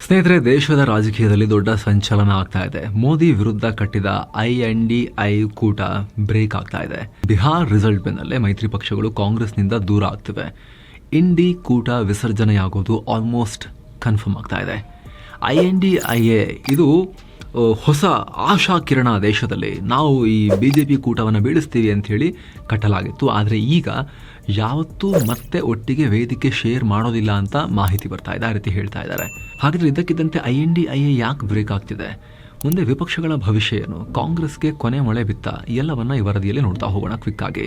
ಸ್ನೇಹಿತರೆ, ದೇಶದ ರಾಜಕೀಯದಲ್ಲಿ ದೊಡ್ಡ ಸಂಚಲನ ಆಗ್ತಾ ಇದೆ. ಮೋದಿ ವಿರುದ್ಧ ಕಟ್ಟಿದ INDI ಕೂಟ ಬ್ರೇಕ್ ಆಗ್ತಾ ಇದೆ. ಬಿಹಾರ್ ರಿಸಲ್ಟ್ ಬೆನ್ನಲ್ಲೇ ಮೈತ್ರಿ ಪಕ್ಷಗಳು ಕಾಂಗ್ರೆಸ್ನಿಂದ ದೂರ ಆಗ್ತಿವೆ. ಇಂಡಿ ಕೂಟ ವಿಸರ್ಜನೆಯಾಗೋದು ಆಲ್ಮೋಸ್ಟ್ ಕನ್ಫರ್ಮ್ ಆಗ್ತಾ ಇದೆ. INDIA ಇದು ಹೊಸ ಆಶಾ ಕಿರಣ. ದೇಶದಲ್ಲಿ ನಾವು ಈ BJP ಕೂಟವನ್ನು ಬೀಳಿಸ್ತೀವಿ ಅಂತ ಹೇಳಿ ಕಟ್ಟಲಾಗಿತ್ತು. ಆದರೆ ಈಗ ಯಾವತ್ತೂ ಮತ್ತೆ ಒಟ್ಟಿಗೆ ವೇದಿಕೆ ಶೇರ್ ಮಾಡೋದಿಲ್ಲ ಅಂತ ಮಾಹಿತಿ ಬರ್ತಾ ಇದೆ. ಆ ರೀತಿ ಹೇಳ್ತಾ ಇದ್ದಾರೆ. ಹಾಗಾದರೆ ಇದಕ್ಕಿದ್ದಂತೆ INDIA ಯಾಕೆ ಬ್ರೇಕ್ ಆಗ್ತಿದೆ? ಮುಂದೆ ವಿಪಕ್ಷಗಳ ಭವಿಷ್ಯ ಏನು? ಕಾಂಗ್ರೆಸ್ಗೆ ಕೊನೆ ಮಳೆ ಬಿತ್ತ? ಎಲ್ಲವನ್ನ ಈ ವರದಿಯಲ್ಲಿ ನೋಡ್ತಾ ಹೋಗೋಣ ಕ್ವಿಕ್ ಆಗಿ.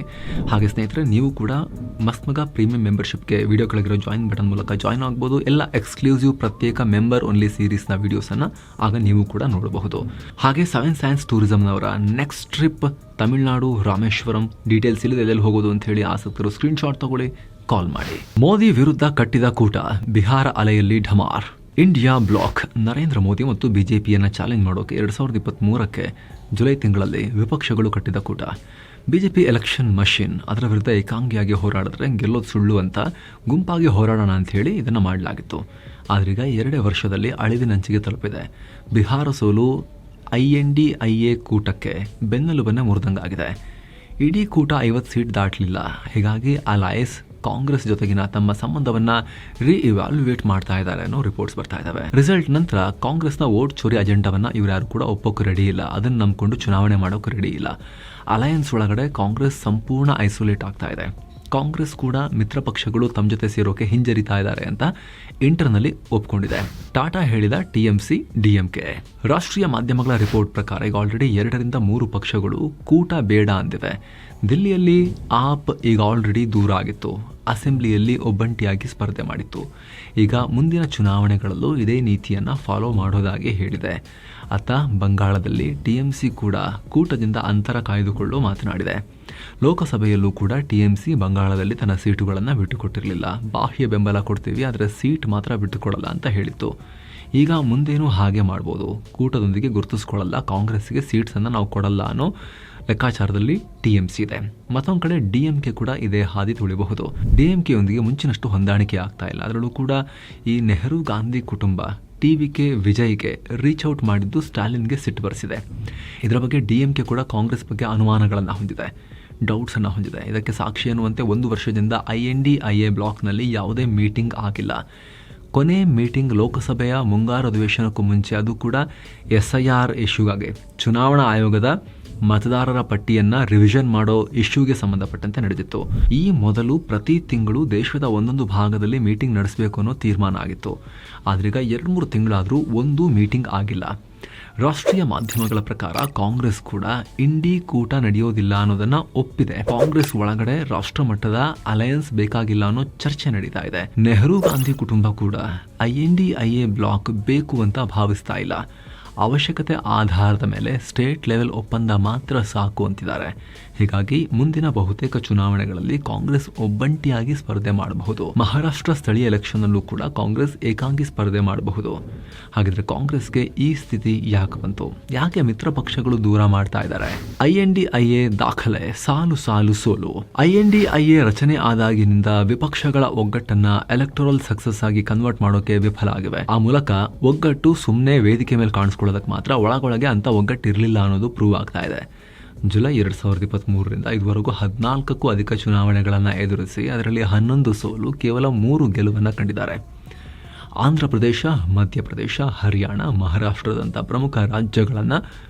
ಹಾಗೆ ಸ್ನೇಹಿತರೆ, ನೀವು ಕೂಡ ಮಸ್ತ್ ಮಗ ಪ್ರೀಮಿಯಂ ಮೆಂಬರ್ಶಿಪ್ಗೆ ವಿಡಿಯೋ ಕೆಳಗಿರೋ ಜಾಯಿನ್ ಬಟನ್ ಮೂಲಕ ಜಾಯ್ನ್ ಆಗ್ಬೋದು. ಎಲ್ಲ ಎಕ್ಸ್ಕ್ಲೂಸಿವ್ ಪ್ರತ್ಯೇಕ ಮೆಂಬರ್ ಓನ್ಲಿ ಸೀರೀಸ್ನ ವಿಡಿಯೋಸನ್ನು ಆಗ ನೀವು ಕೂಡ ನೋಡಬಹುದು. ಹಾಗೆ 7 ಸೈನ್ಸ್ ಟೂರಿಸಂನವರ next trip Tamil Nadu Rameswaram details ಇಲ್ಲದೆ ಎಲ್ಲೆಲ್ಲಿ ಹೋಗೋದು ಅಂತ ಹೇಳಿ ಆಸಕ್ತರು ಸ್ಕ್ರೀನ್ಶಾಟ್ ತಗೊಳ್ಳಿ, ಕಾಲ್ ಮಾಡಿ. ಮೋದಿ ವಿರುದ್ಧ ಕಟ್ಟಿದ ಕೂಟ ಬಿಹಾರ ಅಲೆಯಲ್ಲಿ ಢಮಾರ್. ಇಂಡಿಯಾ ಬ್ಲಾಕ್ ನರೇಂದ್ರ ಮೋದಿ ಮತ್ತು ಬಿಜೆಪಿಯನ್ನು ಚಾಲೆಂಜ್ ಮಾಡೋಕೆ 2023 ಜುಲೈ ತಿಂಗಳಲ್ಲಿ ವಿಪಕ್ಷಗಳು ಕಟ್ಟಿದ ಕೂಟ. ಬಿಜೆಪಿ ಎಲೆಕ್ಷನ್ ಮಷಿನ್, ಅದರ ವಿರುದ್ಧ ಏಕಾಂಗಿಯಾಗಿ ಹೋರಾಡಿದ್ರೆ ಗೆಲ್ಲೋದು ಸುಳ್ಳು ಅಂತ ಗುಂಪಾಗಿ ಹೋರಾಡೋಣ ಅಂತ ಹೇಳಿ ಇದನ್ನು ಮಾಡಲಾಗಿತ್ತು. ಆದ್ರೀಗ 2 ವರ್ಷದಲ್ಲಿ ಅಳಿವಿನಂಚಿಗೆ ತಲುಪಿದೆ. ಬಿಹಾರ ಸೋಲು INDIA ಕೂಟಕ್ಕೆ ಬೆನ್ನೆಲುಬನ್ನೇ ಮುರಿದಂಗಾಗಿದೆ. ಇಡೀ ಕೂಟ 50 ಸೀಟ್ ದಾಟಲಿಲ್ಲ. ಹೀಗಾಗಿ ಅಲಯನ್ಸ್ ಕಾಂಗ್ರೆಸ್ ಜೊತೆಗಿನ ತಮ್ಮ ಸಂಬಂಧವನ್ನ ರೀಇವ್ಯಾಲ್ಯೂಯೇಟ್ ಮಾಡ್ತಾ ಇದ್ದಾರೆ ಅನ್ನೋ ರಿಪೋರ್ಟ್ಸ್ ಬರ್ತಾ ಇದ್ದಾವೆ. ರಿಸಲ್ಟ್ ನಂತರ ಕಾಂಗ್ರೆಸ್ನ ವೋಟ್ ಚೋರಿ ಅಜೆಂಡಾವನ್ನ ಇವರ್ಯಾರು ಕೂಡ ಒಪ್ಪೋಕೆ ರೆಡಿ ಇಲ್ಲ. ಅದನ್ನು ನಂಬಿಕೊಂಡು ಚುನಾವಣೆ ಮಾಡೋಕೆ ರೆಡಿ ಇಲ್ಲ. ಅಲಯನ್ಸ್ ಒಳಗಡೆ ಕಾಂಗ್ರೆಸ್ ಸಂಪೂರ್ಣ ಐಸೋಲೇಟ್ ಆಗ್ತಾ ಇದೆ. ಕಾಂಗ್ರೆಸ್ ಕೂಡ ಮಿತ್ರ ಪಕ್ಷಗಳು ತಮ್ಮ ಜೊತೆ ಸೇರೋಕೆ ಹಿಂಜರಿತಾ ಇದ್ದಾರೆ ಅಂತ ಇಂಟರ್ನಲ್ಲಿ ಒಪ್ಕೊಂಡಿದೆ. ಟಾಟಾ ಹೇಳಿದ TMC DMK. ರಾಷ್ಟ್ರೀಯ ಮಾಧ್ಯಮಗಳ ರಿಪೋರ್ಟ್ ಪ್ರಕಾರ ಈಗ ಆಲ್ರೆಡಿ 2 ಪಕ್ಷಗಳು ಕೂಟ ಬೇಡ ಅಂದಿವೆ. ದಿಲ್ಲಿಯಲ್ಲಿ ಆಪ್ ಈಗ ಆಲ್ರೆಡಿ ದೂರ ಆಗಿತ್ತು. ಅಸೆಂಬ್ಲಿಯಲ್ಲಿ ಒಬ್ಬಂಟಿಯಾಗಿ ಸ್ಪರ್ಧೆ ಮಾಡಿತ್ತು. ಈಗ ಮುಂದಿನ ಚುನಾವಣೆಗಳಲ್ಲೂ ಇದೇ ನೀತಿಯನ್ನು ಫಾಲೋ ಮಾಡೋದಾಗಿ ಹೇಳಿದೆ. ಅತ್ತ ಬಂಗಾಳದಲ್ಲಿ TMC ಕೂಡ ಕೂಟದಿಂದ ಅಂತರ ಕಾಯ್ದುಕೊಳ್ಳೋ ಮಾತನಾಡಿದೆ. ಲೋಕಸಭೆಯಲ್ಲೂ ಕೂಡ TMC ಬಂಗಾಳದಲ್ಲಿ ತನ್ನ ಸೀಟುಗಳನ್ನು ಬಿಟ್ಟುಕೊಟ್ಟಿರಲಿಲ್ಲ. ಬಾಹ್ಯ ಬೆಂಬಲ ಕೊಡ್ತೀವಿ, ಆದರೆ ಸೀಟ್ ಮಾತ್ರ ಬಿಟ್ಟುಕೊಡಲ್ಲ ಅಂತ ಹೇಳಿತ್ತು. ಈಗ ಮುಂದೇನೂ ಹಾಗೆ ಮಾಡ್ಬೋದು. ಕೂಟದೊಂದಿಗೆ ಗುರುತಿಸ್ಕೊಳ್ಳಲ್ಲ, ಕಾಂಗ್ರೆಸ್ಗೆ ಸೀಟ್ಸನ್ನು ನಾವು ಕೊಡಲ್ಲ ಅನ್ನೋ ಲೆಕ್ಕಾಚಾರದಲ್ಲಿ TMC ಇದೆ. ಮತ್ತೊಂದು ಕಡೆ DMK ಕೂಡ ಇದೇ ಹಾದಿ ತುಳಿಬಹುದು. DMKಯೊಂದಿಗೆ ಮುಂಚಿನಷ್ಟು ಹೊಂದಾಣಿಕೆ ಆಗ್ತಾ ಇಲ್ಲ. ಅದರಲ್ಲೂ ಕೂಡ ಈ ನೆಹರು ಗಾಂಧಿ ಕುಟುಂಬ TVK ವಿಜಯ್ಗೆ ರೀಚ್ ಔಟ್ ಮಾಡಿದ್ದು ಸ್ಟಾಲಿನ್ಗೆ ಸಿಟ್ಟು ಬರೆಸಿದೆ. ಇದರ ಬಗ್ಗೆ DMK ಕೂಡ ಕಾಂಗ್ರೆಸ್ ಬಗ್ಗೆ ಅನುಮಾನಗಳನ್ನು ಹೊಂದಿದೆ, ಡೌಟ್ಸನ್ನು ಹೊಂದಿದೆ. ಇದಕ್ಕೆ ಸಾಕ್ಷಿ ಎನ್ನುವಂತೆ 1 ವರ್ಷದಿಂದ INDIA ಬ್ಲಾಕ್ನಲ್ಲಿ ಯಾವುದೇ ಮೀಟಿಂಗ್ ಆಗಿಲ್ಲ. ಕೊನೆ ಮೀಟಿಂಗ್ ಲೋಕಸಭೆಯ ಮುಂಗಾರು ಅಧಿವೇಶನಕ್ಕೂ ಮುಂಚೆ, ಅದು ಕೂಡ SIR ಇಶ್ಯೂಗಾಗಿ, ಚುನಾವಣಾ ಆಯೋಗದ ಮತದಾರರ ಪಟ್ಟಿಯನ್ನು ರಿವಿಷನ್ ಮಾಡೋ ಇಶ್ಯೂಗೆ ಸಂಬಂಧಪಟ್ಟಂತೆ ನಡೆದಿತ್ತು. ಈ ಮೊದಲು ಪ್ರತಿ ತಿಂಗಳು ದೇಶದ ಒಂದೊಂದು ಭಾಗದಲ್ಲಿ ಮೀಟಿಂಗ್ ನಡೆಸಬೇಕು ಅನ್ನೋ ತೀರ್ಮಾನ ಆಗಿತ್ತು. ಆದ್ರೀಗ 2-3 ತಿಂಗಳಾದರೂ ಒಂದು ಮೀಟಿಂಗ್ ಆಗಿಲ್ಲ. ರಾಷ್ಟ್ರೀಯ ಮಾಧ್ಯಮಗಳ ಪ್ರಕಾರ ಕಾಂಗ್ರೆಸ್ ಕೂಡ ಇಂಡಿ ಕೂಟ ನಡೆಯೋದಿಲ್ಲ ಅನ್ನೋದನ್ನ ಒಪ್ಪಿದೆ. ಕಾಂಗ್ರೆಸ್ ಒಳಗಡೆ ರಾಷ್ಟ್ರ ಮಟ್ಟದ ಅಲಯನ್ಸ್ ಬೇಕಾಗಿಲ್ಲ ಅನ್ನೋ ಚರ್ಚೆ ನಡೀತಾ ಇದೆ. ನೆಹರು ಗಾಂಧಿ ಕುಟುಂಬ ಕೂಡ INDIA ಬ್ಲಾಕ್ ಬೇಕು ಅಂತ ಭಾವಿಸ್ತಾ ಇಲ್ಲ. ಅವಶ್ಯಕತೆ ಆಧಾರದ ಮೇಲೆ ಸ್ಟೇಟ್ ಲೆವೆಲ್ ಒಪ್ಪಂದ ಮಾತ್ರ ಸಾಕು ಅಂತಿದ್ದಾರೆ. ಹೀಗಾಗಿ ಮುಂದಿನ ಬಹುತೇಕ ಚುನಾವಣೆಗಳಲ್ಲಿ ಕಾಂಗ್ರೆಸ್ ಒಬ್ಬಂಟಿಯಾಗಿ ಸ್ಪರ್ಧೆ ಮಾಡಬಹುದು. ಮಹಾರಾಷ್ಟ್ರ ಸ್ಥಳೀಯ ಎಲೆಕ್ಷನ್ನಲ್ಲೂ ಕೂಡ ಕಾಂಗ್ರೆಸ್ ಏಕಾಂಗಿ ಸ್ಪರ್ಧೆ ಮಾಡಬಹುದು. ಹಾಗಿದ್ರೆ ಕಾಂಗ್ರೆಸ್ಗೆ ಈ ಸ್ಥಿತಿ ಯಾಕೆ ಬಂತು? ಯಾಕೆ ಮಿತ್ರ ಪಕ್ಷಗಳು ದೂರ ಮಾಡ್ತಾ ಇದ್ದಾರೆ? INDIA ದಾಖಲೆ ಸಾಲು ಸಾಲು ಸೋಲು. INDIA ರಚನೆ ಆದಾಗಿನಿಂದ ವಿಪಕ್ಷಗಳ ಒಗ್ಗಟ್ಟನ್ನ ಎಲೆಕ್ಟೋರಲ್ ಸಕ್ಸಸ್ ಆಗಿ ಕನ್ವರ್ಟ್ ಮಾಡೋಕೆ ವಿಫಲ ಆಗಿವೆ. ಆ ಮೂಲಕ ಒಗ್ಗಟ್ಟು ಸುಮ್ಮನೆ ವೇದಿಕೆ ಮೇಲೆ ಕಾಣಿಸ್ಕೊಳ್ಳೋದಕ್ಕೆ ಮಾತ್ರ, ಒಳಗೊಳಗೆ ಅಂತ ಒಗ್ಗಟ್ಟು ಇರಲಿಲ್ಲ ಅನ್ನೋದು ಪ್ರೂವ್ ಆಗ್ತಾ ಇದೆ. ಜುಲೈ 2023ರಿಂದ ಇದುವರೆಗೂ 14ಕ್ಕೂ ಅಧಿಕ ಚುನಾವಣೆಗಳನ್ನು ಎದುರಿಸಿ ಅದರಲ್ಲಿ 11 ಸೋಲು, ಕೇವಲ 3 ಗೆಲುವನ್ನು ಕಂಡಿದ್ದಾರೆ. ಆಂಧ್ರ ಪ್ರದೇಶ, ಮಧ್ಯಪ್ರದೇಶ, ಹರಿಯಾಣ, ಮಹಾರಾಷ್ಟ್ರದಂಥ ಪ್ರಮುಖ ರಾಜ್ಯಗಳನ್ನು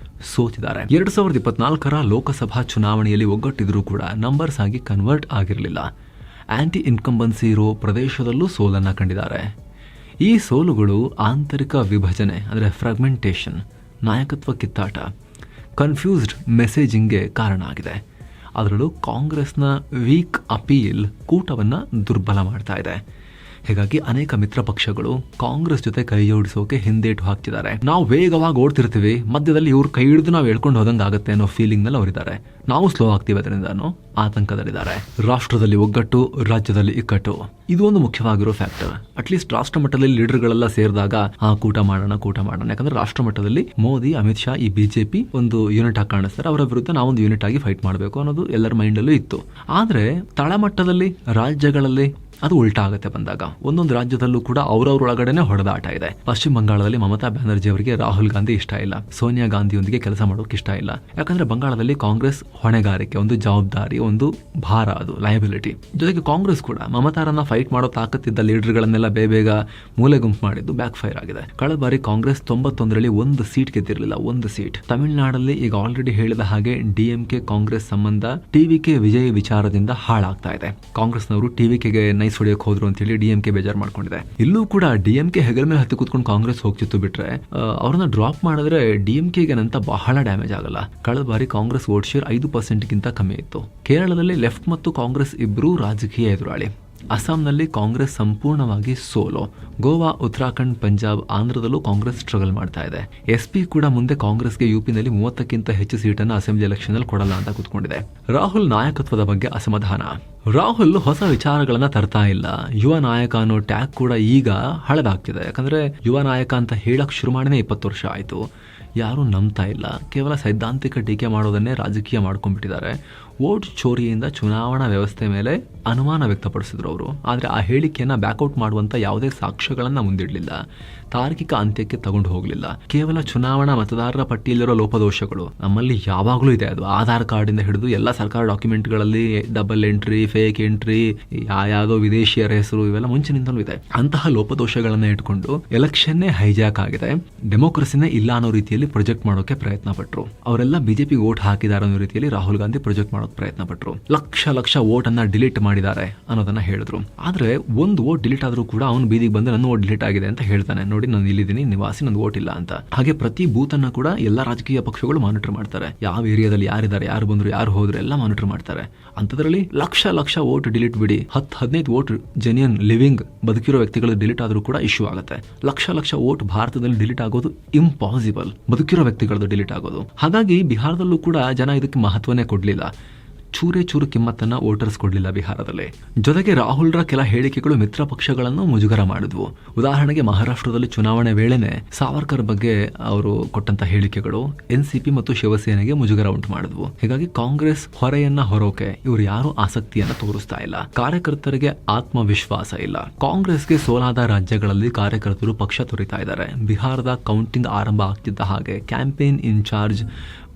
ಸೋತಿದ್ದಾರೆ. 2024ರ ಲೋಕಸಭಾ ಚುನಾವಣೆಯಲ್ಲಿ ಒಗ್ಗಟ್ಟಿದ್ರೂ ಕೂಡ ನಂಬರ್ಸ್ ಆಗಿ ಕನ್ವರ್ಟ್ ಆಗಿರಲಿಲ್ಲ. ಆಂಟಿ ಇನ್ಕಂಬನ್ಸಿ ಇರೋ ಪ್ರದೇಶದಲ್ಲೂ ಸೋಲನ್ನು ಕಂಡಿದ್ದಾರೆ. ಈ ಸೋಲುಗಳು ಆಂತರಿಕ ವಿಭಜನೆ ಅಂದರೆ ಫ್ರಾಗ್ಮೆಂಟೇಷನ್, ನಾಯಕತ್ವ ಕಿತ್ತಾಟ, ಕನ್ಫ್ಯೂಸ್ಡ್ ಮೆಸೇಜಿಂಗ್ಗೆ ಕಾರಣ ಆಗಿದೆ. ಅದರಲ್ಲೂ ಕಾಂಗ್ರೆಸ್ನ ವೀಕ್ ಅಪೀಲ್ ಕೂಟವನ್ನು ದುರ್ಬಲ ಮಾಡ್ತಾ ಇದೆ. ಹೀಗಾಗಿ ಅನೇಕ ಮಿತ್ರ ಪಕ್ಷಗಳು ಕಾಂಗ್ರೆಸ್ ಜೊತೆ ಕೈ ಜೋಡಿಸೋಕೆ ಹಿಂದೇಟು ಹಾಕ್ತಿದ್ದಾರೆ. ನಾವು ವೇಗವಾಗಿ ಓಡ್ತಿರ್ತೀವಿ, ಮಧ್ಯದಲ್ಲಿ ಇವ್ರು ಕೈ ಹಿಡಿದು ನಾವು ಹೇಳ್ಕೊಂಡು ಹೋದಂಗೆ ಆಗುತ್ತೆ ಅನ್ನೋ ಫೀಲಿಂಗ್ ನಲ್ಲಿ ಅವರಿದ್ದಾರೆ. ನಾವು ಸ್ಲೋ ಆಗ್ತೀವಿ, ಅದರಿಂದ ಆತಂಕದಲ್ಲಿದ್ದಾರೆ. ರಾಷ್ಟ್ರದಲ್ಲಿ ಒಗ್ಗಟ್ಟು, ರಾಜ್ಯದಲ್ಲಿ ಇಕ್ಕಟ್ಟು, ಇದು ಒಂದು ಮುಖ್ಯವಾಗಿರೋ ಫ್ಯಾಕ್ಟರ್. ಅಟ್ಲೀಸ್ಟ್ ರಾಷ್ಟ್ರ ಮಟ್ಟದಲ್ಲಿ ಲೀಡರ್ಗಳೆಲ್ಲ ಸೇರಿದಾಗ ಕೂಟ ಮಾಡೋಣ. ಯಾಕಂದ್ರೆ ರಾಷ್ಟ್ರ ಮಟ್ಟದಲ್ಲಿ ಮೋದಿ, ಅಮಿತ್ ಶಾ, ಈ BJP ಒಂದು ಯೂನಿಟ್ ಆಗಿ ಕಾಣಿಸ್ತಾರೆ. ಅವರ ವಿರುದ್ಧ ನಾವೊಂದು ಯೂನಿಟ್ ಆಗಿ ಫೈಟ್ ಮಾಡಬೇಕು ಅನ್ನೋದು ಎಲ್ಲರ ಮೈಂಡಲ್ಲೂ ಇತ್ತು. ಆದ್ರೆ ತಳಮಟ್ಟದಲ್ಲಿ ರಾಜ್ಯಗಳಲ್ಲಿ ಅದು ಉಲ್ಟಾ ಆಗುತ್ತೆ ಬಂದಾಗ. ಒಂದೊಂದು ರಾಜ್ಯದಲ್ಲೂ ಕೂಡ ಅವರವರೊಳಗಡೆನೆ ಹೊಡೆದಾಟ ಇದೆ. ಪಶ್ಚಿಮ ಬಂಗಾಳದಲ್ಲಿ ಮಮತಾ ಬ್ಯಾನರ್ಜಿ ಅವರಿಗೆ ರಾಹುಲ್ ಗಾಂಧಿ ಇಷ್ಟ ಇಲ್ಲ, ಸೋನಿಯಾ ಗಾಂಧಿಯೊಂದಿಗೆ ಕೆಲಸ ಮಾಡೋಕೆ ಇಷ್ಟ ಇಲ್ಲ. ಯಾಕಂದ್ರೆ ಬಂಗಾಳದಲ್ಲಿ ಕಾಂಗ್ರೆಸ್ ಹೊಣೆಗಾರಿಕೆ, ಒಂದು ಜವಾಬ್ದಾರಿ, ಒಂದು ಭಾರ, ಅದು ಲಯಬಿಲಿಟಿ. ಜೊತೆಗೆ ಕಾಂಗ್ರೆಸ್ ಕೂಡ ಮಮತಾರನ್ನ ಫೈಟ್ ಮಾಡೋ ತಾಕತ್ತಿದ್ದ ಲೀಡರ್ಗಳನ್ನೆಲ್ಲ ಬೇಗ ಮೂಲೆ ಗುಂಪು ಮಾಡಿದ್ದು ಬ್ಯಾಕ್ ಫೈರ್ ಆಗಿದೆ. ಕಳೆದ ಬಾರಿ ಕಾಂಗ್ರೆಸ್ 91ರಲ್ಲಿ ಒಂದು ಸೀಟ್ ಗೆದ್ದಿರಲಿಲ್ಲ, ಒಂದು ಸೀಟ್. ತಮಿಳುನಾಡಲ್ಲಿ ಈಗ ಆಲ್ರೆಡಿ ಹೇಳಿದ ಹಾಗೆ ಡಿಎಂಕೆ ಕಾಂಗ್ರೆಸ್ ಸಂಬಂಧ ಟಿವಿಕೆ ವಿಜಯ್ ವಿಚಾರದಿಂದ ಹಾಳಾಗ್ತಾ ಇದೆ. ಕಾಂಗ್ರೆಸ್ನವರು ಟಿವಿಕೆಗೆ ನೈಸ್ ಹೊಡೆಯಕ್ಕೆ ಹೋದ್ರು ಅಂತ ಹೇಳಿ ಡಿಎಂಕೆ ಬೇಜಾರು ಮಾಡ್ಕೊಂಡಿದೆ. ಇಲ್ಲೂ ಕೂಡ ಡಿಎಂಕೆ ಹೆಗಲ ಮೇಲೆ ಹತ್ತಿ ಕೂತ್ಕೊಂಡು ಕಾಂಗ್ರೆಸ್ ಹೋಗ್ತಿತ್ತು ಬಿಟ್ರೆ, ಅವ್ರನ್ನ ಡ್ರಾಪ್ ಮಾಡಿದ್ರೆ ಡಿಎಂಕೆಗೆ ನಂತ ಬಹಳ ಡ್ಯಾಮೇಜ್ ಆಗಲ್ಲ. ಕಳೆದ ಬಾರಿ ಕಾಂಗ್ರೆಸ್ ವೋಟ್ ಶೇರ್ 5%ಗಿಂತ ಕಮ್ಮಿ ಇತ್ತು. ಕೇರಳದಲ್ಲಿ ಲೆಫ್ಟ್ ಮತ್ತು ಕಾಂಗ್ರೆಸ್ ಇಬ್ಬರೂ ರಾಜಕೀಯ ಎದುರಾಳಿ. ಅಸ್ಸಾಂನಲ್ಲಿ ಕಾಂಗ್ರೆಸ್ ಸಂಪೂರ್ಣವಾಗಿ ಸೋಲೋ. ಗೋವಾ, ಉತ್ತರಾಖಂಡ್, ಪಂಜಾಬ್, ಆಂಧ್ರದಲ್ಲೂ ಕಾಂಗ್ರೆಸ್ ಸ್ಟ್ರಗಲ್ ಮಾಡ್ತಾ ಇದೆ. ಎಸ್ಪಿ ಕೂಡ ಮುಂದೆ ಕಾಂಗ್ರೆಸ್ಗೆ ಯುಪಿನಲ್ಲಿ 30ಕ್ಕಿಂತ ಹೆಚ್ಚು ಸೀಟನ್ನು ಅಸೆಂಬ್ಲಿ ಎಲೆಕ್ಷನ್ ಅಲ್ಲಿ ಕೊಡಲ್ಲ ಅಂತ ಕೂತ್ಕೊಂಡಿದೆ. ರಾಹುಲ್ ನಾಯಕತ್ವದ ಬಗ್ಗೆ ಅಸಮಾಧಾನ. ರಾಹುಲ್ ಹೊಸ ವಿಚಾರಗಳನ್ನ ತರ್ತಾ ಇಲ್ಲ. ಯುವ ನಾಯಕ ಅನ್ನೋ ಟ್ಯಾಗ್ ಕೂಡ ಈಗ ಹಳದಾಗ್ತಿದೆ. ಯಾಕಂದ್ರೆ ಯುವ ನಾಯಕ ಅಂತ ಹೇಳಕ್ ಶುರು ಮಾಡಿನೇ 20 ವರ್ಷ ಆಯ್ತು. ಯಾರೂ ನಂಬ್ತಾ ಇಲ್ಲ. ಕೇವಲ ಸೈದ್ಧಾಂತಿಕ ಟೀಕೆ ಮಾಡೋದನ್ನೇ ರಾಜಕೀಯ ಮಾಡ್ಕೊಂಡ್ಬಿಟ್ಟಿದ್ದಾರೆ. ವೋಟ್ ಚೋರಿಯಿಂದ ಚುನಾವಣಾ ವ್ಯವಸ್ಥೆ ಮೇಲೆ ಅನುಮಾನ ವ್ಯಕ್ತಪಡಿಸಿದ್ರು ಅವರು. ಆದರೆ ಆ ಹೇಳಿಕೆಯನ್ನ ಬ್ಯಾಕ್ಔಟ್ ಮಾಡುವಂತ ಯಾವುದೇ ಸಾಕ್ಷ್ಯಗಳನ್ನ ಮುಂದಿಡಲಿಲ್ಲ. ತಾರ್ಕಿಕ ಅಂತ್ಯಕ್ಕೆ ತಗೊಂಡು ಹೋಗಲಿಲ್ಲ. ಕೇವಲ ಚುನಾವಣಾ ಮತದಾರರ ಪಟ್ಟಿಯಲ್ಲಿರೋ ಲೋಪದೋಷಗಳು ನಮ್ಮಲ್ಲಿ ಯಾವಾಗಲೂ ಇದೆ. ಅದು ಆಧಾರ್ ಕಾರ್ಡ್ ಇಂದ ಹಿಡಿದು ಎಲ್ಲ ಸರ್ಕಾರ ಡಾಕ್ಯುಮೆಂಟ್ಗಳಲ್ಲಿ ಡಬಲ್ ಎಂಟ್ರಿ, ಫೇಕ್ ಎಂಟ್ರಿ, ಯಾವುದೋ ವಿದೇಶಿಯರ ಹೆಸರು, ಇವೆಲ್ಲ ಮುಂಚಿನಿಂದಲೂ ಇದೆ. ಅಂತಹ ಲೋಪದೋಷಗಳನ್ನ ಇಟ್ಕೊಂಡು ಎಲೆಕ್ಷನ್ನೇ ಹೈಜಾಕ್ ಆಗಿದೆ. ಡೆಮೋಕ್ರಸಿನೇ ಇಲ್ಲ ಅನ್ನೋ ರೀತಿಯಲ್ಲಿ ಪ್ರೊಜೆಕ್ಟ್ ಮಾಡೋಕೆ ಪ್ರಯತ್ನ ಪಟ್ಟರು. ಅವರೆಲ್ಲ ಬಿಜೆಪಿ ವೋಟ್ ಹಾಕಿದ್ದಾರೆ ಅನ್ನೋ ರೀತಿಯಲ್ಲಿ ರಾಹುಲ್ ಗಾಂಧಿ ಪ್ರೊಜೆಕ್ಟ್ ಮಾಡೋಕೆ ಪ್ರಯತ್ನ ಪಟ್ಟರು. ಲಕ್ಷ ವೋಟ್ ಅನ್ನ ಡಿಲೀಟ್ ಮಾಡಿದ್ದಾರೆ ಅನ್ನೋದನ್ನ ಹೇಳಿದ್ರು. ಆದ್ರೆ ಒಂದು ವೋಟ್ ಡಿಲೀಟ್ ಆದ್ರೂ ಕೂಡ ಅವನು ಬೀದಿಗೆ ಬಂದು ನನ್ನ ವೋಟ್ ಡಿಲೀಟ್ ಆಗಿದೆ ಅಂತ ಹೇಳ್ತಾನೆ. ನೋಡಿ, ನಾನು ಇಲ್ಲಿದ್ದೀನಿ, ನಿವಾಸಿ, ನನ್ನ ವೋಟ್ ಇಲ್ಲ ಅಂತ. ಹಾಗೆ ಪ್ರತಿ ಬೂತ್ ಅನ್ನ ಕೂಡ ಎಲ್ಲಾ ರಾಜಕೀಯ ಪಕ್ಷಗಳು ಮಾನಿಟರ್ ಮಾಡ್ತಾರೆ. ಯಾವ ಏರಿಯಾದಲ್ಲಿ ಯಾರಿದ್ದಾರೆ, ಯಾರು ಬಂದ್ರು, ಯಾರು ಹೋದ್ರು ಎಲ್ಲ ಮಾನಿಟರ್ ಮಾಡ್ತಾರೆ. ಅಂತದ್ರಲ್ಲಿ ಲಕ್ಷ ವೋಟ್ ಡಿಲೀಟ್ ಬಿಡಿ, 10-15 ವೋಟ್ ಜೆನ್ಯೂನ್ ಲಿವಿಂಗ್ ಬದುಕಿರೋ ವ್ಯಕ್ತಿಗಳು ಡಿಲೀಟ್ ಆದ್ರೂ ಕೂಡ ಇಶ್ಯೂ ಆಗುತ್ತೆ. ಲಕ್ಷ ವೋಟ್ ಭಾರತದಲ್ಲಿ ಡಿಲೀಟ್ ಆಗೋದು ಇಂಪಾಸಿಬಲ್, ಬದುಕಿರೋ ವ್ಯಕ್ತಿಗಳದ್ದು ಡಿಲೀಟ್ ಆಗೋದು. ಹಾಗಾಗಿ ಬಿಹಾರದಲ್ಲೂ ಕೂಡ ಜನ ಇದಕ್ಕೆ ಮಹತ್ವನೇ ಕೊಡ್ಲಿಲ್ಲ. ಚೂರು ಕಿಮ್ಮತ್ತನ್ನ ವೋಟರ್ಸ್ ಕೊಡ್ಲಿಲ್ಲ ಬಿಹಾರದಲ್ಲಿ. ಜೊತೆಗೆ ರಾಹುಲ್ರ ಕೆಲ ಹೇಳಿಕೆಗಳು ಮಿತ್ರ ಪಕ್ಷಗಳನ್ನು ಮುಜುಗರ ಮಾಡಿದ್ವು. ಉದಾಹರಣೆಗೆ ಮಹಾರಾಷ್ಟ್ರದಲ್ಲಿ ಚುನಾವಣೆ ವೇಳೆನೆ ಸಾವರ್ಕರ್ ಬಗ್ಗೆ ಅವರು ಕೊಟ್ಟಂತ ಹೇಳಿಕೆಗಳು ಎನ್ಸಿಪಿ ಮತ್ತು ಶಿವಸೇನೆಗೆ ಮುಜುಗರ ಉಂಟು ಮಾಡಿದ್ವು. ಹೀಗಾಗಿ ಕಾಂಗ್ರೆಸ್ ಹೊರೆಯನ್ನ ಹೊರೋಕೆ ಇವರು ಯಾರು ಆಸಕ್ತಿಯನ್ನ ತೋರಿಸ್ತಾ ಇಲ್ಲ. ಕಾರ್ಯಕರ್ತರಿಗೆ ಆತ್ಮವಿಶ್ವಾಸ ಇಲ್ಲ. ಕಾಂಗ್ರೆಸ್ಗೆ ಸೋಲಾದ ರಾಜ್ಯಗಳಲ್ಲಿ ಕಾರ್ಯಕರ್ತರು ಪಕ್ಷ ತೊರಿತಾ ಇದ್ದಾರೆ. ಬಿಹಾರದ ಕೌಂಟಿಂಗ್ ಆರಂಭ ಆಗ್ತಿದ್ದ ಹಾಗೆ ಕ್ಯಾಂಪೇನ್ ಇನ್ಚಾರ್ಜ್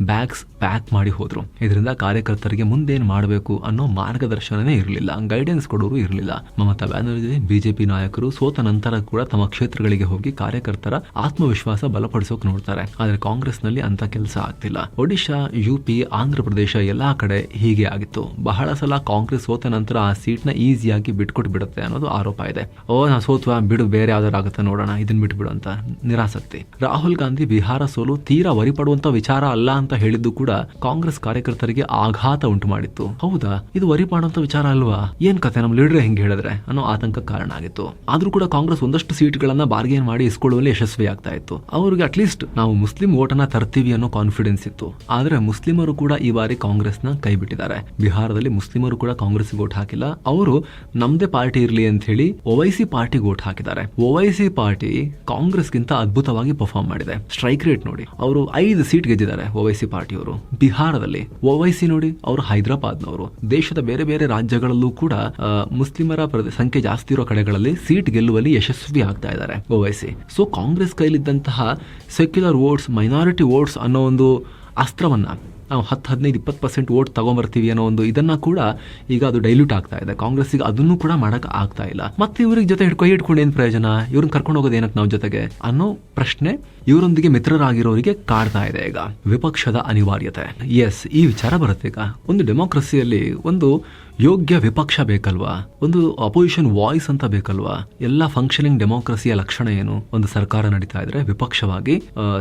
ಬ್ಯಾಗ್ಸ್ ಪ್ಯಾಕ್ ಮಾಡಿ ಹೋದ್ರು. ಇದರಿಂದ ಕಾರ್ಯಕರ್ತರಿಗೆ ಮುಂದೇನ್ ಮಾಡಬೇಕು ಅನ್ನೋ ಮಾರ್ಗದರ್ಶನನೇ ಇರಲಿಲ್ಲ, ಗೈಡೆನ್ಸ್ ಕೊಡೋರು ಇರಲಿಲ್ಲ. ಮಮತಾ ಬ್ಯಾನರ್ಜಿ, ಬಿಜೆಪಿ ನಾಯಕರು ಸೋತ ನಂತರ ಕೂಡ ತಮ್ಮ ಕ್ಷೇತ್ರಗಳಿಗೆ ಹೋಗಿ ಕಾರ್ಯಕರ್ತರ ಆತ್ಮವಿಶ್ವಾಸ ಬಲಪಡಿಸೋಕೆ ನೋಡ್ತಾರೆ. ಆದ್ರೆ ಕಾಂಗ್ರೆಸ್ ನಲ್ಲಿ ಅಂತ ಕೆಲಸ ಆಗ್ತಿಲ್ಲ. ಒಡಿಶಾ, ಯುಪಿ, ಆಂಧ್ರ ಪ್ರದೇಶ ಎಲ್ಲಾ ಕಡೆ ಹೀಗೆ ಆಗಿತ್ತು. ಬಹಳ ಸಲ ಕಾಂಗ್ರೆಸ್ ಸೋತ ನಂತರ ಆ ಸೀಟ್ ನ ಈಸಿಯಾಗಿ ಬಿಟ್ಕೊಟ್ಟು ಬಿಡುತ್ತೆ ಅನ್ನೋದು ಆರೋಪ ಇದೆ. ನಾ ಸೋತ್ವಾ ಬಿಡು, ಬೇರೆ ಯಾವ್ದಾರು ಆಗುತ್ತೆ ನೋಡೋಣ, ಇದನ್ನ ಬಿಟ್ಬಿಡು ಅಂತ ನಿರಾಸಕ್ತಿ. ರಾಹುಲ್ ಗಾಂಧಿ ಬಿಹಾರ ಸೋಲು ತೀರಾ ವರಿಪಡುವಂತ ವಿಚಾರ ಅಲ್ಲ ಅಂತ ಹೇಳಿದ್ದು ಕೂಡ ಕಾಂಗ್ರೆಸ್ ಕಾರ್ಯಕರ್ತರಿಗೆ ಆಘಾತ ಉಂಟು ಮಾಡಿತ್ತು. ಹೌದಾ, ಇದು ವರಿ ಮಾಡುವಂತ ವಿಚಾರ ಅಲ್ವಾ, ಏನ್ ಕತೆ, ನಮ್ಮ ಲೀಡರ್ ಹೆಂಗ್ ಹೇಳಿದ್ರೆ ಅನ್ನೋ ಆತಂಕ ಕಾರಣ ಆಗಿತ್ತು. ಆದ್ರೂ ಕೂಡ ಕಾಂಗ್ರೆಸ್ ಒಂದಷ್ಟು ಸೀಟ್ಗಳನ್ನ ಬಾರ್ಗೇನ್ ಮಾಡಿ ಇಸ್ಕೊಳ್ಳುವಲ್ಲಿ ಯಶಸ್ವಿ ಆಗ್ತಾ ಇತ್ತು. ಅವರಿಗೆ ಅಟ್ಲೀಸ್ಟ್ ನಾವು ಮುಸ್ಲಿಂ ವೋಟನ್ನ ತರ್ತೀವಿ ಅನ್ನೋ ಕಾನ್ಫಿಡೆನ್ಸ್ ಇತ್ತು. ಆದ್ರೆ ಮುಸ್ಲಿಮರು ಕೂಡ ಈ ಬಾರಿ ಕಾಂಗ್ರೆಸ್ ನ ಕೈ ಬಿಟ್ಟಿದ್ದಾರೆ. ಬಿಹಾರದಲ್ಲಿ ಮುಸ್ಲಿಮರು ಕೂಡ ಕಾಂಗ್ರೆಸ್ ವೋಟ್ ಹಾಕಿಲ್ಲ. ಅವರು ನಮ್ದೇ ಪಾರ್ಟಿ ಇರ್ಲಿ ಅಂತ ಹೇಳಿ ಓವೈಸಿ ಪಾರ್ಟಿ ವೋಟ್ ಹಾಕಿದ್ದಾರೆ. ಓವೈಸಿ ಪಾರ್ಟಿ ಕಾಂಗ್ರೆಸ್ ಗಿಂತ ಅದ್ಭುತವಾಗಿ ಪರ್ಫಾರ್ಮ್ ಮಾಡಿದೆ. ಸ್ಟ್ರೈಕ್ ರೇಟ್ ನೋಡಿ, ಅವರು 5 ಸೀಟ್ ಗೆದ್ದಿದ್ದಾರೆ ಓವೈಸಿ ಪಾರ್ಟಿಯವರು ಬಿಹಾರದಲ್ಲಿ. ಓವೈಸಿ ನೋಡಿ, ಅವರು ಹೈದರಾಬಾದ್ನವರು. ದೇಶದ ಬೇರೆ ಬೇರೆ ರಾಜ್ಯಗಳಲ್ಲೂ ಕೂಡ ಮುಸ್ಲಿಮರ ಸಂಖ್ಯೆ ಜಾಸ್ತಿ ಇರೋ ಕಡೆಗಳಲ್ಲಿ ಸೀಟ್ ಗೆಲ್ಲುವಲ್ಲಿ ಯಶಸ್ವಿ ಆಗ್ತಾ ಇದ್ದಾರೆ ಓವೈಸಿ. ಸೊ ಕಾಂಗ್ರೆಸ್ ಕೈಲಿದ್ದಂತಹ ಸೆಕ್ಯುಲರ್ ವೋಟ್ಸ್, ಮೈನಾರಿಟಿ ವೋಟ್ಸ್ ಅನ್ನೋ ಒಂದು ಅಸ್ತ್ರವನ್ನ ನಾವು 10-15-20% ವೋಟ್ ತಗೊಂಡ್ಬರ್ತೀವಿ ಅನ್ನೋ ಒಂದು ಇದನ್ನ ಕೂಡ ಈಗ ಅದು ಡೈಲ್ಯೂಟ್ ಆಗ್ತಾ ಇದೆ. ಕಾಂಗ್ರೆಸ್ಸಿಗೆ ಅದನ್ನು ಕೂಡ ಮಾಡಕ್ ಆಗ್ತಾ ಇಲ್ಲ. ಮತ್ತೆ ಇವ್ರಿಗೆ ಜೊತೆ ಹಿಡ್ಕೊಂಡು ಏನ್ ಪ್ರಯೋಜನ, ಇವ್ರನ್ನ ಕರ್ಕೊಂಡು ಹೋಗೋದು ಏನಕ್ಕೆ ನಾವು ಜೊತೆಗೆ ಅನ್ನೋ ಪ್ರಶ್ನೆ ಇವರೊಂದಿಗೆ ಮಿತ್ರರಾಗಿರೋರಿಗೆ ಕಾಡ್ತಾ ಇದೆ. ಈಗ ವಿಪಕ್ಷದ ಅನಿವಾರ್ಯತೆ, ಎಸ್, ಈ ವಿಚಾರ ಬರುತ್ತೆ. ಈಗ ಒಂದು ಡೆಮೋಕ್ರಸಿಯಲ್ಲಿ ಒಂದು ಯೋಗ್ಯ ವಿಪಕ್ಷ ಬೇಕಲ್ವಾ, ಒಂದು ಅಪೋಸಿಷನ್ ವಾಯ್ಸ್ ಅಂತ ಬೇಕಲ್ವಾ. ಎಲ್ಲ ಫಂಕ್ಷನಿಂಗ್ ಡೆಮೋಕ್ರಸಿಯ ಲಕ್ಷಣ ಏನು? ಒಂದು ಸರ್ಕಾರ ನಡೀತಾ ಇದ್ರೆ ವಿಪಕ್ಷವಾಗಿ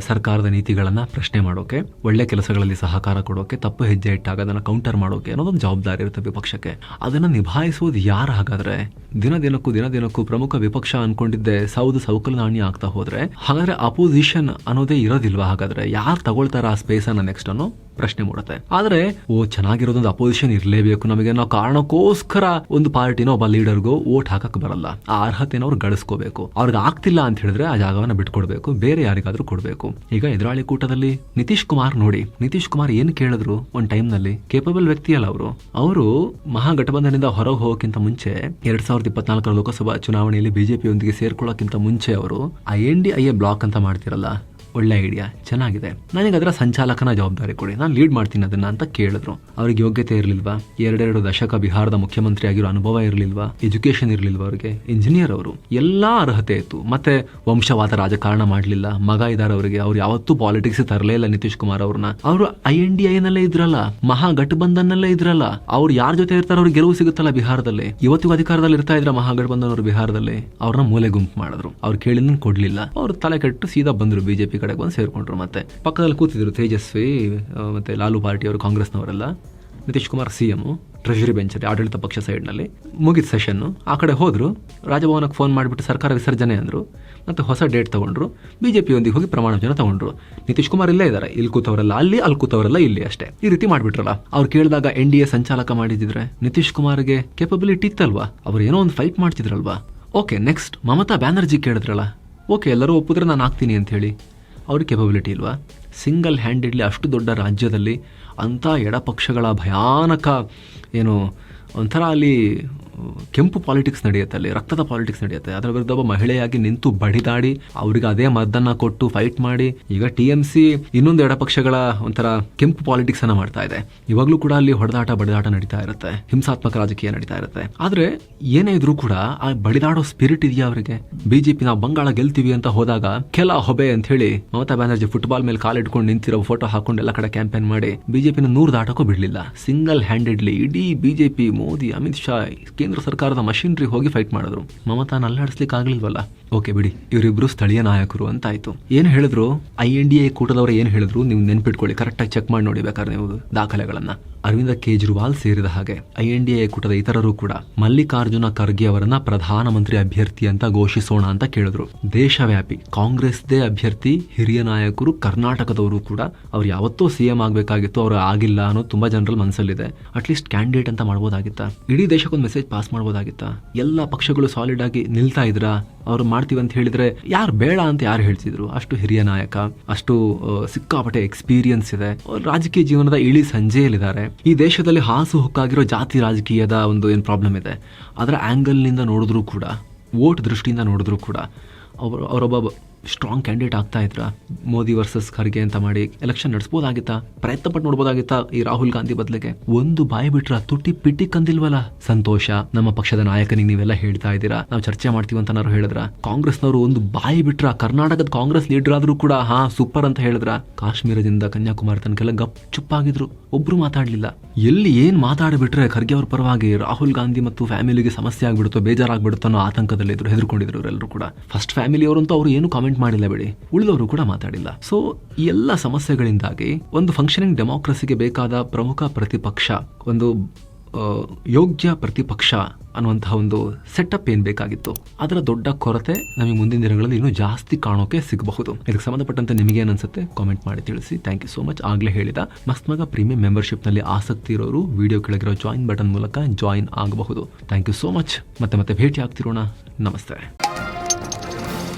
ಸರ್ಕಾರದ ನೀತಿಗಳನ್ನ ಪ್ರಶ್ನೆ ಮಾಡೋಕೆ, ಒಳ್ಳೆ ಕೆಲಸಗಳಲ್ಲಿ ಸಹಕಾರ ಕೊಡೋಕೆ, ತಪ್ಪು ಹೆಜ್ಜೆ ಇಟ್ಟಾಗ ಅದನ್ನ ಕೌಂಟರ್ ಮಾಡೋಕೆ ಅನ್ನೋದೊಂದು ಜವಾಬ್ದಾರಿ ಇರುತ್ತೆ ವಿಪಕ್ಷಕ್ಕೆ. ಅದನ್ನ ನಿಭಾಯಿಸೋದು ಯಾರು? ಹಾಗಾದ್ರೆ ದಿನದಿನಕ್ಕೂ ಪ್ರಮುಖ ವಿಪಕ್ಷ ಅನ್ಕೊಂಡಿದ್ದೆ ಸೌದು ಸೌಕಲು ನಾಣ್ಯ ಆಗ್ತಾ ಹೋದ್ರೆ, ಹಾಗಾದ್ರೆ ಅಪೋಸಿಷನ್ ಅಪೋಸಿಷನ್ ಅನ್ನೋದೇ ಇರೋದಿಲ್ವಾ? ಹಾಗಾದ್ರೆ ಯಾರು ತಗೊಳ್ತಾರ ಆ ಸ್ಪೇಸ್ ಅನ್ನ ನೆಕ್ಸ್ಟ್ ಅನ್ನೋ ಪ್ರಶ್ನೆ ಮೂಡುತ್ತೆ. ಆದ್ರೆ ಚೆನ್ನಾಗಿರೋದೊಂದು ಅಪೋಸಿಷನ್ ಇರಲೇಬೇಕು ನಮಗೆ ನಾವು ಕಾರಣಕ್ಕೋಸ್ಕರ ಒಂದು ಪಾರ್ಟಿನ ಒಬ್ಬ ಲೀಡರ್ಗೂ ವೋಟ್ ಹಾಕಕ್ ಬರಲ್ಲ. ಆ ಅರ್ಹತೆನ ಅವ್ರು ಗಳಿಸ್ಕೋಬೇಕು. ಅವ್ರಿಗೆ ಆಗ್ತಿಲ್ಲ ಅಂತ ಹೇಳಿದ್ರೆ ಆ ಜಾಗವನ್ನ ಬಿಟ್ಕೊಡ್ಬೇಕು, ಬೇರೆ ಯಾರಿಗಾದ್ರೂ ಕೊಡ್ಬೇಕು. ಈಗ ಎದುರಾಳಿ ಕೂಟದಲ್ಲಿ ನಿತೀಶ್ ಕುಮಾರ್ ನೋಡಿ, ನಿತೀಶ್ ಕುಮಾರ್ ಏನ್ ಕೇಳಿದ್ರು ಒಂದ್ ಟೈಮ್ ನಲ್ಲಿ, ಕೇಪಬಲ್ ವ್ಯಕ್ತಿ ಅಲ್ಲ ಅವರು ಮಹಾಗಠಬಂಧನದಿಂದ ಹೊರಗೆ ಹೋಗೋಕ್ಕಿಂತ ಮುಂಚೆ 2024 ಲೋಕಸಭಾ ಚುನಾವಣೆಯಲ್ಲಿ ಬಿಜೆಪಿಯೊಂದಿಗೆ ಸೇರ್ಕೊಳ್ಳೋಕ್ಕಿಂತ ಮುಂಚೆ ಅವರು INDIA ಬ್ಲಾಕ್ ಅಂತ ಮಾಡ್ತಿರಲ್ಲ, ಒಳ್ಳೆ ಐಡಿಯಾ, ಚೆನ್ನಾಗಿದೆ, ನನಗೆ ಅದರ ಸಂಚಾಲಕನ ಜವಾಬ್ದಾರಿ ಕೊಡಿ, ನಾನು ಲೀಡ್ ಮಾಡ್ತೀನಿ ಅದನ್ನ ಅಂತ ಕೇಳಿದ್ರು. ಅವ್ರಿಗೆ ಯೋಗ್ಯತೆ ಇರಲಿಲ್ವಾ? 2 ದಶಕ ಬಿಹಾರದ ಮುಖ್ಯಮಂತ್ರಿ ಆಗಿರೋ ಅನುಭವ ಇರಲಿಲ್ವಾ? ಎಜುಕೇಶನ್ ಇರಲಿಲ್ವಾ ಅವ್ರಿಗೆ? ಇಂಜಿನಿಯರ್ ಅವರು, ಎಲ್ಲಾ ಅರ್ಹತೆ ಇತ್ತು. ಮತ್ತೆ ವಂಶವಾದ ರಾಜಕಾರಣ ಮಾಡಲಿಲ್ಲ, ಮಗ ಇದ್ದಾರೆ ಅವರಿಗೆ, ಅವ್ರು ಯಾವತ್ತೂ ಪಾಲಿಟಿಕ್ಸ್ ತರಲೇ ಇಲ್ಲ ನಿತೀಶ್ ಕುಮಾರ್ ಅವ್ರನ್ನ. ಅವರು INDIA ನಲ್ಲೇ ಇದ್ರಲ್ಲ, ಮಹಾಗಠಬಂಧನ್ ನಲ್ಲೇ ಇದ್ರಲ್ಲ, ಅವ್ರು ಯಾರ ಜೊತೆ ಇರ್ತಾರ ಅವ್ರಿಗೆ ಗೆಲುವು ಸಿಗುತ್ತಲ್ಲ ಬಿಹಾರದಲ್ಲಿ. ಇವತ್ತಿಗೂ ಅಧಿಕಾರದಲ್ಲಿ ಇರ್ತಾ ಇದ್ರ ಮಹಾಗಠಬಂಧನ್ ಅವರು ಬಿಹಾರದಲ್ಲಿ. ಅವ್ರನ್ನ ಮೂಲೆ ಗುಂಪು ಮಾಡಿದ್ರು, ಅವ್ರು ಕೇಳಿದ್ ಕೊಡ್ಲಿಲ್ಲ, ಅವ್ರು ತಲೆ ಕೆಟ್ಟು ಸೀದಾ ಬಂದ್ರು ಬಿಜೆಪಿ ಕಡೆಗೆ ಬಂದು ಸೇರ್ಕೊಂಡ್ರು. ಮತ್ತೆ ಪಕ್ಕದಲ್ಲಿ ಕೂತಿದ್ರು ತೇಜಸ್ವಿ ಮತ್ತೆ ಲಾಲು ಪಾರ್ಟಿ ಅವರು, ಕಾಂಗ್ರೆಸ್ನವರೆಲ್ಲ. ನಿತೀಶ್ ಕುಮಾರ್ CM ಟ್ರೆಷರಿ ಬೆಂಚಲ್ಲಿ, ಆಡಳಿತ ಪಕ್ಷ ಸೈಡ್ನಲ್ಲಿ ಮುಗಿದ ಸೆಷನ್. ಆ ಕಡೆ ಹೋದ್ರು, ರಾಜಭವನಕ್ಕೆ ಫೋನ್ ಮಾಡಿಬಿಟ್ಟು ಸರ್ಕಾರ ವಿಸರ್ಜನೆ ಅಂದ್ರು, ಮತ್ತೆ ಹೊಸ ಡೇಟ್ ತಗೊಂಡ್ರು, ಬಿಜೆಪಿಯೊಂದಿಗೆ ಹೋಗಿ ಪ್ರಮಾಣ ವಚನ ತಗೊಂಡ್ರು. ನಿತೀಶ್ ಕುಮಾರ್ ಇಲ್ಲೇ ಇದ್ದಾರೆ, ಇಲ್ಲಿ ಕೂತವರೆಲ್ಲ ಅಲ್ಲಿ, ಅಲ್ಲಿ ಕೂತವರೆಲ್ಲ ಇಲ್ಲಿ, ಅಷ್ಟೇ. ಈ ರೀತಿ ಮಾಡ್ಬಿಟ್ರಲ್ಲ. ಅವ್ರು ಕೇಳಿದಾಗ NDA ಸಂಚಾಲಕ ಮಾಡಿದ್ರೆ ನಿತೀಶ್ ಕುಮಾರ್ಗೆ ಕೇಪಬಿಲಿಟಿ ಇತ್ತಲ್ವಾ? ಅವ್ರು ಏನೋ ಒಂದು ಫೈಟ್ ಮಾಡ್ತಿದ್ರಲ್ವಾ? ಓಕೆ, ನೆಕ್ಸ್ಟ್ ಮಮತಾ ಬ್ಯಾನರ್ಜಿ ಕೇಳಿದ್ರಲ್ಲ, ಓಕೆ ಎಲ್ಲರೂ ಒಪ್ಪಿದ್ರೆ ನಾನು ಆಗ್ತೀನಿ ಅಂತ ಹೇಳಿ. ಅವ್ರಿಗೆ ಕೇಪಬಿಲಿಟಿ ಇಲ್ವಾ? ಸಿಂಗಲ್ ಹ್ಯಾಂಡೆಡ್ಲಿ ಅಷ್ಟು ದೊಡ್ಡ ರಾಜ್ಯದಲ್ಲಿ ಅಂಥ ಎಡಪಕ್ಷಗಳ ಭಯಾನಕ ಏನು ಒಂಥರ ಅಲ್ಲಿ ಕೆಂಪು ಪಾಲಿಟಿಕ್ಸ್ ನಡೆಯುತ್ತೆ, ಅಲ್ಲಿ ರಕ್ತದ ಪಾಲಿಟಿಕ್ಸ್ ನಡೆಯುತ್ತೆ. ಅದರ ವಿರುದ್ಧ ಒಬ್ಬ ಮಹಿಳೆಯಾಗಿ ನಿಂತು ಬಡಿದಾಡಿ ಅವ್ರಿಗೆ ಅದೇ ಮದ್ದನ್ನ ಕೊಟ್ಟು ಫೈಟ್ ಮಾಡಿ, ಈಗ TMC ಇನ್ನೊಂದು ಎಡಪಕ್ಷಗಳ ಒಂಥರ ಕೆಂಪು ಪಾಲಿಟಿಕ್ಸ್ ಅನ್ನ ಮಾಡ್ತಾ ಇದೆ. ಇವಾಗಲೂ ಕೂಡ ಅಲ್ಲಿ ಹೊಡೆದಾಟ ಬಡಿದಾಟ ನಡೀತಾ ಇರುತ್ತೆ, ಹಿಂಸಾತ್ಮಕ ರಾಜಕೀಯ ನಡೀತಾ ಇರುತ್ತೆ. ಆದ್ರೆ ಏನೇ ಇದ್ರೂ ಕೂಡ ಆ ಬಡಿದಾಡೋ ಸ್ಪಿರಿಟ್ ಇದೆಯಾ ಅವರಿಗೆ? ಬಿಜೆಪಿ ನಾವು ಬಂಗಾಳ ಗೆಲ್ತೀವಿ ಅಂತ ಹೋದಾಗ ಕೆಲ ಹೊಬೆ ಅಂತ ಹೇಳಿ ಮಮತಾ ಬ್ಯಾನರ್ಜಿ ಫುಟ್ಬಾಲ್ ಮೇಲೆ ಕಾಲಿಟ್ಕೊಂಡು ನಿಂತಿರೋ ಫೋಟೋ ಹಾಕೊಂಡು ಎಲ್ಲ ಕಡೆ ಕ್ಯಾಂಪೇನ್ ಮಾಡಿ ಬಿಜೆಪಿನ 100 ದಾಟಕ್ಕೂ ಬಿಡ್ಲಿಲ್ಲ. ಸಿಂಗಲ್ ಹ್ಯಾಂಡೆಡ್ಲಿ ಇಡೀ ಬಿಜೆಪಿ, ಮೋದಿ, ಅಮಿತ್ ಶಾ, ಕೇಂದ್ರ ಸರ್ಕಾರದ ಮಷಿನರಿ ಹೋಗಿ ಫೈಟ್ ಮಾಡಿದ್ರು. ಮಮತಾನ ಅಲ್ಲಾಡಿಸ್ಲಿಕ್ಕೆ ಆಗ್ಲಿಲ್ವಲ್ಲ. ಓಕೆ ಬಿಡಿ, ಇವರಿಬ್ರು ಸ್ಥಳೀಯ ನಾಯಕರು ಅಂತ ಆಯ್ತು. ಏನ್ ಹೇಳಿದ್ರು INDA ಕೂಟದವರು? ಏನ್ ಹೇಳಿದ್ರು ನೀವು ನೆನ್ಪಿಟ್ಕೊಳ್ಳಿ, ಕರೆಕ್ಟಾಗಿ ಚೆಕ್ ಮಾಡಿ ನೋಡಿ ಬೇಕಾದ್ರೆ ನೀವು ದಾಖಲೆಗಳನ್ನ. ಅರವಿಂದ ಕೇಜ್ರಿವಾಲ್ ಸೇರಿದ ಹಾಗೆ INDA ಕೂಟದ ಇತರರು ಕೂಡ ಮಲ್ಲಿಕಾರ್ಜುನ ಖರ್ಗೆ ಅವರನ್ನ ಪ್ರಧಾನಮಂತ್ರಿ ಅಭ್ಯರ್ಥಿ ಅಂತ ಘೋಷಿಸೋಣ ಅಂತ ಕೇಳಿದ್ರು. ದೇಶವ್ಯಾಪಿ ಕಾಂಗ್ರೆಸ್ದೇ ಅಭ್ಯರ್ಥಿ, ಹಿರಿಯ ನಾಯಕರು, ಕರ್ನಾಟಕದವರು ಕೂಡ ಅವ್ರು ಯಾವತ್ತೂ CM ಆಗ್ಬೇಕಾಗಿತ್ತು, ಅವ್ರು ಆಗಿಲ್ಲ ಅನ್ನೋದು ತುಂಬಾ ಜನರಲ್ ಮನಸ್ಸಲ್ಲಿದೆ. ಅಟ್ಲೀಸ್ಟ್ ಕ್ಯಾಂಡಿಡೇಟ್ ಅಂತ ಮಾಡ್ಬೋದಾಗಿತ್ತಾ? ಇಡೀ ದೇಶಕ್ಕೊಂದು ಮೆಸೇಜ್ ಪಾಸ್ ಮಾಡ್ಬೋದಾಗಿತ್ತಾ? ಎಲ್ಲ ಪಕ್ಷಗಳು ಸಾಲಿಡ್ ಆಗಿ ನಿಲ್ತಾ ಇದ್ರ? ಅವ್ರು ಮಾಡ್ತೀವಿ ಅಂತ ಹೇಳಿದ್ರೆ ಯಾರು ಬೇಡ ಅಂತ ಯಾರು ಹೇಳ್ತಿದ್ರು? ಅಷ್ಟು ಹಿರಿಯ ನಾಯಕ, ಅಷ್ಟು ಸಿಕ್ಕಾಪಟ್ಟೆ ಎಕ್ಸ್ಪೀರಿಯನ್ಸ್ ಇದೆ, ರಾಜಕೀಯ ಜೀವನದ ಇಳಿ ಸಂಜೆಯಲ್ಲಿದ್ದಾರೆ. ಈ ದೇಶದಲ್ಲಿ ಹಾಸು ಹೊಕ್ಕಾಗಿರೋ ಜಾತಿ ರಾಜಕೀಯದ ಒಂದು ಏನು ಪ್ರಾಬ್ಲಮ್ ಇದೆ, ಅದರ ಆ್ಯಂಗಲ್ನಿಂದ ನೋಡಿದ್ರು ಕೂಡ, ವೋಟ್ ದೃಷ್ಟಿಯಿಂದ ನೋಡಿದ್ರು ಕೂಡ ಅವರೊಬ್ಬ ಸ್ಟ್ರಾಂಗ್ ಕ್ಯಾಂಡಿಡೇಟ್ ಆಗ್ತಾ ಇದ್ರ? ಮೋದಿ ವರ್ಸಸ್ ಖರ್ಗೆ ಅಂತ ಮಾಡಿ ಎಲೆಕ್ಷನ್ ನಡೆಸಬಹುದಾಗಿತ್ತಾ? ಪ್ರಯತ್ನ ಪಟ್ಟು ನೋಡ್ಬೋದಾಗಿತ್ತಾ ಈ ರಾಹುಲ್ ಗಾಂಧಿ ಬದಲಿಗೆ? ಒಂದು ಬಾಯಿ ಬಿಟ್ರ ತುಟಿ ಪಿಟಿ ಕಂದಿಲ್ವಲ್ಲ. ಸಂತೋಷ, ನಮ್ಮ ಪಕ್ಷದ ನಾಯಕನಿಗೆ ನೀವೆಲ್ಲ ಹೇಳ್ತಾ ಇದ್ದೀರಾ, ನಾವು ಚರ್ಚೆ ಮಾಡ್ತೀವಿ ಅಂತ ನಾನು ಹೇಳಿದ್ರ? ಕಾಂಗ್ರೆಸ್ನವರು ಒಂದು ಬಾಯಿ ಬಿಟ್ರ? ಕರ್ನಾಟಕದ ಕಾಂಗ್ರೆಸ್ ಲೀಡರ್ ಆದ್ರೂ ಕೂಡ ಹಾ ಸೂಪರ್ ಅಂತ ಹೇಳಿದ್ರ? ಕಾಶ್ಮೀರದಿಂದ ಕನ್ಯಾಕುಮಾರಿ ತನಕೆಲ್ಲ ಗಪ್ ಚುಪ್ಪಾಗಿದ್ರು, ಒಬ್ರು ಮಾತಾಡ್ಲಿಲ್ಲ. ಎಲ್ಲಿ ಏನ್ ಮಾತಾಡ್ಬಿಟ್ರೆ ಖರ್ಗೆ ಅವ್ರ ಪರವಾಗಿ ರಾಹುಲ್ ಗಾಂಧಿ ಮತ್ತು ಫ್ಯಾಮಿಲಿಗೆ ಸಮಸ್ಯೆ ಆಗ್ಬಿಡುತ್ತೋ, ಬೇಜಾರಾಗ್ಬಿಡುತ್ತೋ ಅನ್ನೋ ಆತಂಕದಲ್ಲಿದ್ರು, ಹೆದರ್ಕೊಂಡಿದ್ರು ಅವರೆಲ್ಲರೂ ಕೂಡ. ಫಸ್ಟ್ ಫ್ಯಾಮಿಲಿ ಅವರಂತೂ ಅವ್ರು ಏನು ಕಾಮೆಂಟ್ ಮಾಡಿಲ್ಲ ಬಿಡಿ, ಉಳಿದವರು ಕೂಡ ಮಾತಾಡಿಲ್ಲ. ಸೊ ಈ ಎಲ್ಲ ಸಮಸ್ಯೆಗಳಿಂದಾಗಿ ಒಂದು ಫಂಕ್ಷನಿಂಗ್ ಡೆಮೋಕ್ರಸಿಗೆ ಬೇಕಾದ ಪ್ರಮುಖ ಪ್ರತಿಪಕ್ಷ, ಒಂದು ಯೋಗ್ಯ ಪ್ರತಿಪಕ್ಷ ಅನ್ನುವಂತಹ ಒಂದು ಸೆಟಪ್ ಏನ್ ಬೇಕಾಗಿತ್ತು, ಅದರ ದೊಡ್ಡ ಕೊರತೆ ನಮಗೆ ಮುಂದಿನ ದಿನಗಳಲ್ಲಿ ಇನ್ನೂ ಜಾಸ್ತಿ ಕಾಣೋಕೆ ಸಿಗಬಹುದು. ಇದಕ್ಕೆ ಸಂಬಂಧಪಟ್ಟಂತೆ ನಿಮಗೆ ಏನನ್ಸುತ್ತೆ ಕಾಮೆಂಟ್ ಮಾಡಿ ತಿಳಿಸಿ. Thank you so much. ಆಗ್ಲೇ ಹೇಳಿದ ಮಸ್ತ್ ಮಗ ಪ್ರೀಮಿಯಂ ಮೆಂಬರ್ಶಿಪ್ ನಲ್ಲಿ ಆಸಕ್ತಿ ಇರೋರು ವಿಡಿಯೋ ಕೆಳಗಿರೋ ಜಾಯಿನ್ ಬಟನ್ ಮೂಲಕ ಜಾಯಿನ್ ಆಗಬಹುದು. Thank you so much. ಮತ್ತೆ ಭೇಟಿ ಆಗ್ತಿರೋಣ. ನಮಸ್ತೆ.